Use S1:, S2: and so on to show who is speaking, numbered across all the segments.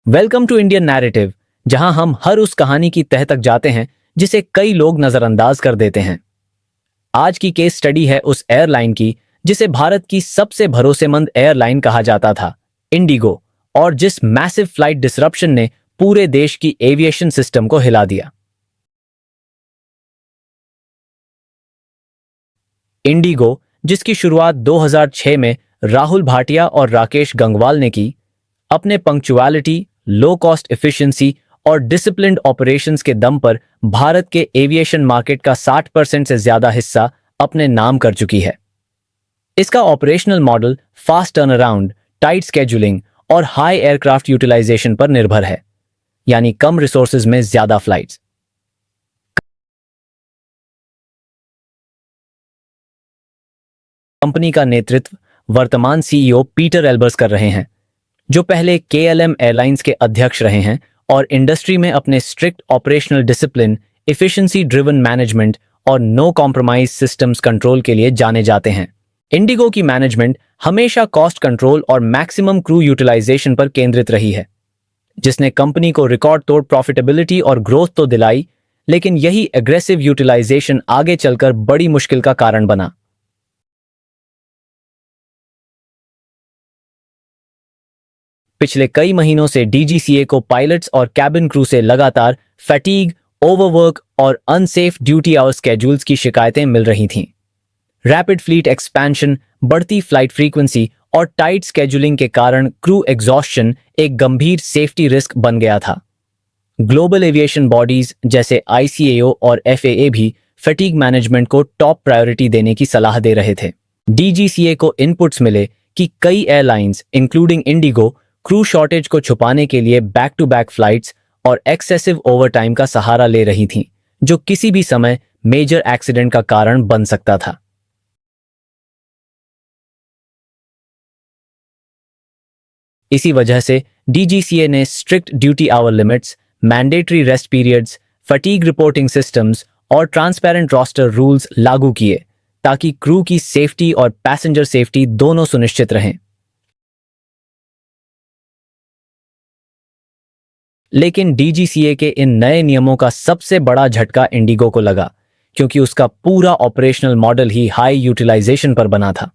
S1: Welcome to Indian narrative, जहां हम हर उस कहानी की तह तक जाते हैं जिसे कई लोग नजरअंदाज कर देते हैं। आज की केस स्टडी है उस एयरलाइन की जिसे भारत की सबसे भरोसेमंद एयरलाइन कहा जाता था, इंडिगो, और जिस मैसिव फ्लाइट डिसरप्शन ने पूरे देश की एविएशन सिस्टम को हिला दिया। इंडिगो, जिसकी शुरुआत 2006 में राहुल भाटिया और राकेश गंगवाल ने की, अपने पंक्चुअलिटी, लो कॉस्ट एफिशिएंसी और डिसिप्लिन्ड ऑपरेशंस के दम पर भारत के एविएशन मार्केट का 60% से ज्यादा हिस्सा अपने नाम कर चुकी है। इसका operational model fast turn around, tight scheduling और हाई एयरक्राफ्ट यूटिलाइजेशन पर निर्भर है, यानी कम रिसोर्सेज में ज्यादा फ्लाइट्स। कंपनी का नेतृत्व वर्तमान सीईओ पीटर एल्बर्स कर रहे हैं, जो पहले केएलएम एयरलाइंस के अध्यक्ष रहे हैं और इंडस्ट्री में अपने strict operational discipline, efficiency driven management और नो कॉम्प्रोमाइज सिस्टम्स कंट्रोल के लिए जाने जाते हैं। इंडिगो की मैनेजमेंट हमेशा कॉस्ट कंट्रोल और मैक्सिमम क्रू यूटिलाइजेशन पर केंद्रित रही है, जिसने कंपनी को रिकॉर्ड तोड़ प्रॉफिटेबिलिटी और ग्रोथ तो दिलाई, लेकिन यही एग्रेसिव यूटिलाइजेशन आगे चलकर बड़ी मुश्किल का कारण बना। पिछले कई महीनों से डीजीसीए को पायलट्स और कैबिन क्रू से लगातार फैटीग, ओवरवर्क और अनसेफ ड्यूटी आवर स्केड्यूल्स की शिकायतें मिल रही थीं। रैपिड फ्लीट एक्सपेंशन, बढ़ती फ्लाइट फ्रीक्वेंसी और टाइट स्केड्यूलिंग के कारण क्रू एग्जॉस्शन एक गंभीर सेफ्टी रिस्क बन गया था। ग्लोबल एविएशन बॉडीज जैसे आईसीएओ और एफएए भी फैटीग मैनेजमेंट को टॉप प्रायोरिटी देने की सलाह दे रहे थे। डीजीसीए को इनपुट्स मिले कि कई airlines including Indigo crew shortage को छुपाने के लिए बैक टू बैक फ्लाइट्स और एक्सेसिव ओवरटाइम का सहारा ले रही थीं, जो किसी भी समय मेजर एक्सीडेंट का कारण बन सकता था। इसी वजह से डीजीसीए ने strict duty hour limits, mandatory rest periods, fatigue reporting systems और ट्रांसपेरेंट रोस्टर रूल्स लागू किए, ताकि क्रू की सेफ्टी और पैसेंजर सेफ्टी दोनों सुनिश्चित रहें। लेकिन डीजीसीए के इन नए नियमों का सबसे बड़ा झटका इंडिगो को लगा, क्योंकि उसका पूरा ऑपरेशनल मॉडल ही हाई यूटिलाइजेशन पर बना था।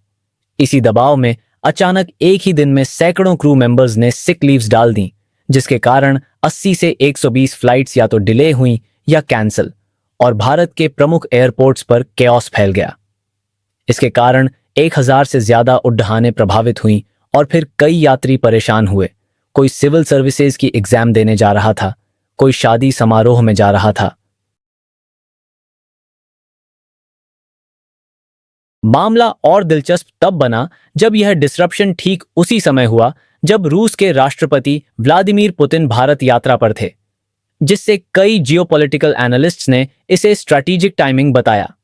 S1: इसी दबाव में अचानक एक ही दिन में सैकड़ों क्रू मेंबर्स ने सिक लीव्स डाल दी, जिसके कारण 80 से 120 फ्लाइट्स या तो डिले हुई या कैंसिल, और भारत के प्रमुख एयरपोर्ट्स पर केओस फैल गया। इसके कारण 1000 से ज्यादा उड़ानें प्रभावित हुईं और फिर कई यात्री परेशान हुए। कोई सिविल सर्विसेज की एग्जाम देने जा रहा था, कोई शादी समारोह में जा रहा था। मामला और दिलचस्प तब बना जब यह डिसरप्शन ठीक उसी समय हुआ जब रूस के राष्ट्रपति व्लादिमीर पुतिन भारत यात्रा पर थे, जिससे कई जियोपॉलिटिकल एनालिस्ट्स ने इसे स्ट्रैटेजिक टाइमिंग बताया।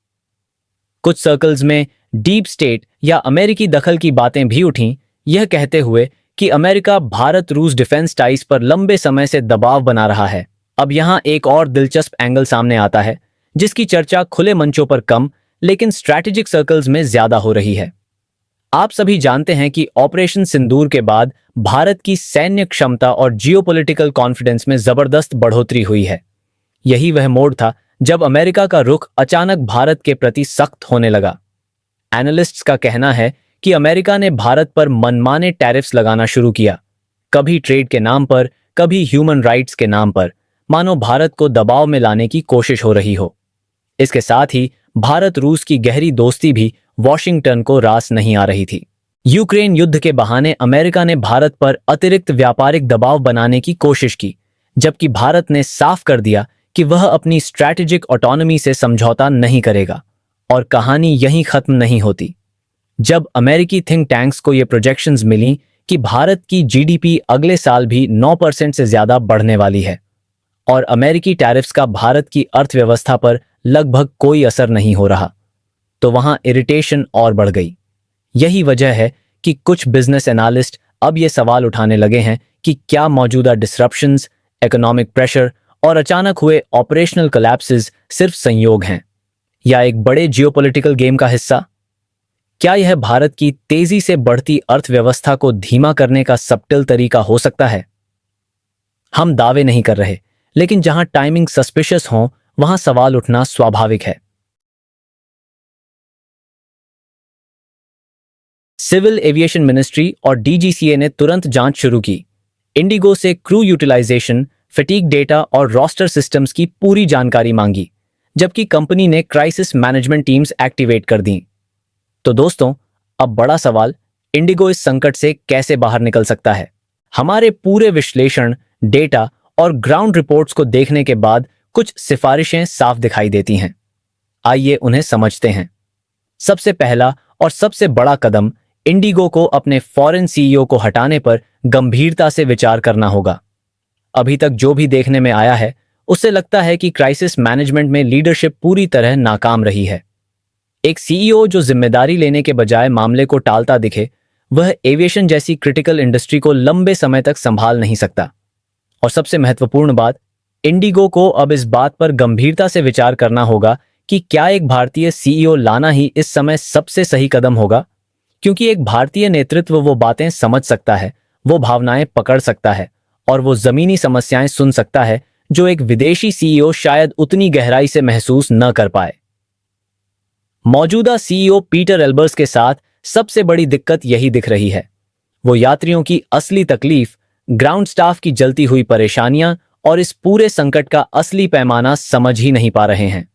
S1: कुछ सर्कल्स में डीप स्टेट या अमेरिकी दखल की बातें भी उठीं, यह कहते हुए कि अमेरिका भारत रूस डिफेंस टाइज पर लंबे समय से दबाव बना रहा है। अब यहां एक और दिलचस्प एंगल सामने आता है, जिसकी चर्चा खुले मंचों पर कम लेकिन स्ट्रैटेजिक सर्कल्स में ज्यादा हो रही है। आप सभी जानते हैं कि ऑपरेशन सिंदूर के बाद भारत की सैन्य क्षमता और जियोपॉलिटिकल कॉन्फिडेंस में जबरदस्त बढ़ोतरी हुई है। यही वह मोड़ था जब अमेरिका का रुख अचानक भारत के प्रति सख्त होने लगा। एनालिस्ट्स का कहना है कि अमेरिका ने भारत पर मनमाने टैरिफ्स लगाना शुरू किया, कभी ट्रेड के नाम पर, कभी ह्यूमन राइट्स के नाम पर, मानो भारत को दबाव में लाने की कोशिश हो रही हो। इसके साथ ही भारत रूस की गहरी दोस्ती भी वॉशिंगटन को रास नहीं आ रही थी। यूक्रेन युद्ध के बहाने अमेरिका ने भारत पर अतिरिक्त व्यापारिक दबाव बनाने की कोशिश की, जबकि भारत ने साफ कर दिया कि वह अपनी स्ट्रैटेजिक ऑटोनॉमी से समझौता नहीं करेगा। और कहानी यहीं खत्म नहीं होती। जब अमेरिकी थिंक टैंक्स को ये प्रोजेक्शंस मिली कि भारत की जीडीपी अगले साल भी 9% से ज्यादा बढ़ने वाली है और अमेरिकी टैरिफ्स का भारत की अर्थव्यवस्था पर लगभग कोई असर नहीं हो रहा, तो वहां इरिटेशन और बढ़ गई। यही वजह है कि कुछ बिजनेस एनालिस्ट अब ये सवाल उठाने लगे हैं कि क्या मौजूदा डिसरप्शंस, इकोनॉमिक प्रेशर और अचानक हुए ऑपरेशनल कोलैप्सेस सिर्फ संयोग हैं या एक बड़े जियोपॉलिटिकल गेम का हिस्सा। क्या यह भारत की तेजी से बढ़ती अर्थव्यवस्था को धीमा करने का सबटल तरीका हो सकता है? हम दावे नहीं कर रहे, लेकिन जहां टाइमिंग सस्पिशियस हो वहां सवाल उठना स्वाभाविक है। सिविल एविएशन मिनिस्ट्री और डीजीसीए ने तुरंत जांच शुरू की। इंडिगो से क्रू यूटिलाइजेशन, फटीग डेटा और रोस्टर सिस्टम्स की पूरी जानकारी मांगी, जबकि कंपनी ने क्राइसिस मैनेजमेंट टीम्स एक्टिवेट कर दी। तो दोस्तों, अब बड़ा सवाल, इंडिगो इस संकट से कैसे बाहर निकल सकता है? हमारे पूरे विश्लेषण, डेटा और ग्राउंड रिपोर्ट्स को देखने के बाद कुछ सिफारिशें साफ दिखाई देती हैं। आइए उन्हें समझते हैं। सबसे पहला और सबसे बड़ा कदम, इंडिगो को अपने फॉरेन सीईओ को हटाने पर गंभीरता से विचार करना होगा। अभी तक जो भी देखने में आया है, उससे लगता है कि क्राइसिस मैनेजमेंट में लीडरशिप पूरी तरह नाकाम रही है। एक सीईओ जो जिम्मेदारी लेने के बजाय मामले को टालता दिखे, वह एविएशन जैसी क्रिटिकल इंडस्ट्री को लंबे समय तक संभाल नहीं सकता। और सबसे महत्वपूर्ण बात, इंडिगो को अब इस बात पर गंभीरता से विचार करना होगा कि क्या एक भारतीय सीईओ लाना ही इस समय सबसे सही कदम होगा, क्योंकि एक भारतीय नेतृत्व वो बातें समझ सकता है, वो भावनाएं पकड़ सकता है और वो जमीनी समस्याएं सुन सकता है जो एक विदेशी सीईओ शायद उतनी गहराई से महसूस न कर पाए। मौजूदा सीईओ पीटर एल्बर्स के साथ सबसे बड़ी दिक्कत यही दिख रही है। वो यात्रियों की असली तकलीफ, ग्राउंड स्टाफ की जलती हुई परेशानियां और इस पूरे संकट का असली पैमाना समझ ही नहीं पा रहे हैं।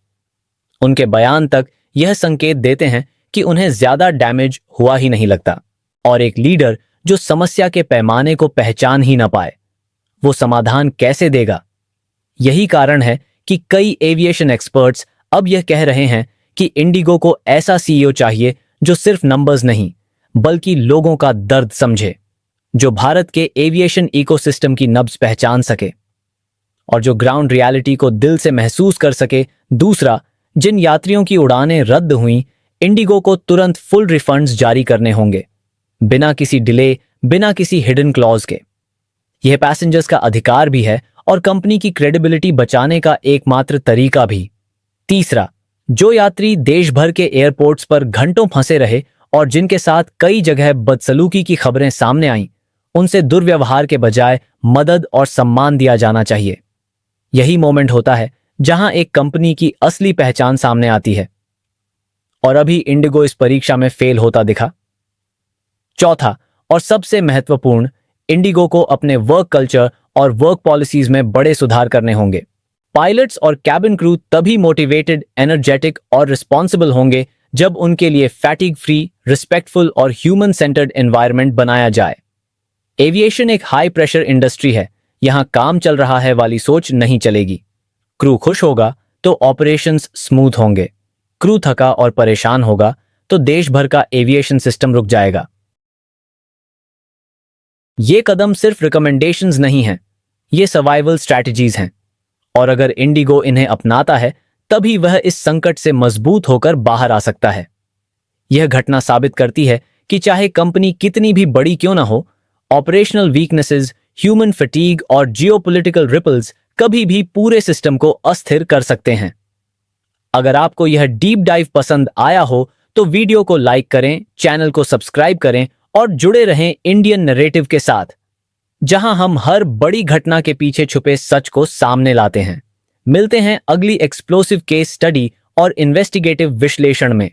S1: उनके बयान तक यह संकेत देते हैं कि उन्हें ज्यादा डैमेज हुआ ही नहीं लगता। और एक लीडर जो समस्या के पैमाने को पहचान ही न पाए, वो समाधान कैसे देगा? यही कारण है कि कई एविएशन एक्सपर्ट्स अब यह कह रहे हैं कि इंडिगो को ऐसा सीईओ चाहिए जो सिर्फ नंबर्स नहीं, बल्कि लोगों का दर्द समझे, जो भारत के एविएशन इकोसिस्टम की नब्ज पहचान सके और जो ग्राउंड रियलिटी को दिल से महसूस कर सके। दूसरा, जिन यात्रियों की उड़ानें रद्द हुई, इंडिगो को तुरंत फुल रिफंड्स जारी करने होंगे, बिना किसी डिले, बिना किसी हिडन क्लॉज के। यह पैसेंजर्स का अधिकार भी है और कंपनी की क्रेडिबिलिटी बचाने का एकमात्र तरीका भी। तीसरा, जो यात्री देश भर के एयरपोर्ट्स पर घंटों फंसे रहे और जिनके साथ कई जगह बदसलूकी की खबरें सामने आईं, उनसे दुर्व्यवहार के बजाय मदद और सम्मान दिया जाना चाहिए। यही मोमेंट होता है जहां एक कंपनी की असली पहचान सामने आती है। और अभी इंडिगो इस परीक्षा में फेल होता दिखा। चौथा और सबसे महत्वपूर्ण, इंडिगो को अपने वर्क कल्चर और वर्क पॉलिसीज में बड़े सुधार करने होंगे। पायलट्स और कैबिन क्रू तभी मोटिवेटेड, एनर्जेटिक और रिस्पॉन्सिबल होंगे जब उनके लिए फैटिग फ्री, रिस्पेक्टफुल और ह्यूमन सेंटर्ड एनवायरनमेंट बनाया जाए। एविएशन एक हाई प्रेशर इंडस्ट्री है, यहां काम चल रहा है वाली सोच नहीं चलेगी। क्रू खुश होगा तो ऑपरेशंस स्मूथ होंगे, क्रू थका और परेशान होगा तो देश भर का एविएशन सिस्टम रुक जाएगा। ये कदम सिर्फ रिकमेंडेशंस नहीं हैं, ये सर्वाइवल स्ट्रैटेजीज हैं। और अगर इंडिगो इन्हें अपनाता है, तभी वह इस संकट से मजबूत होकर बाहर आ सकता है। यह घटना साबित करती है कि चाहे कंपनी कितनी भी बड़ी क्यों ना हो, ऑपरेशनल वीकनेसेस, ह्यूमन फटीग और जियोपॉलिटिकल रिपल्स कभी भी पूरे सिस्टम को अस्थिर कर सकते हैं। अगर आपको यह डीप डाइव पसंद आया हो तो वीडियो को लाइक करें, चैनल को सब्सक्राइब करें और जुड़े रहें इंडियन नैरेटिव के साथ, जहां हम हर बड़ी घटना के पीछे छुपे सच को सामने लाते हैं। मिलते हैं अगली एक्सप्लोसिव केस स्टडी और इन्वेस्टिगेटिव विश्लेषण में।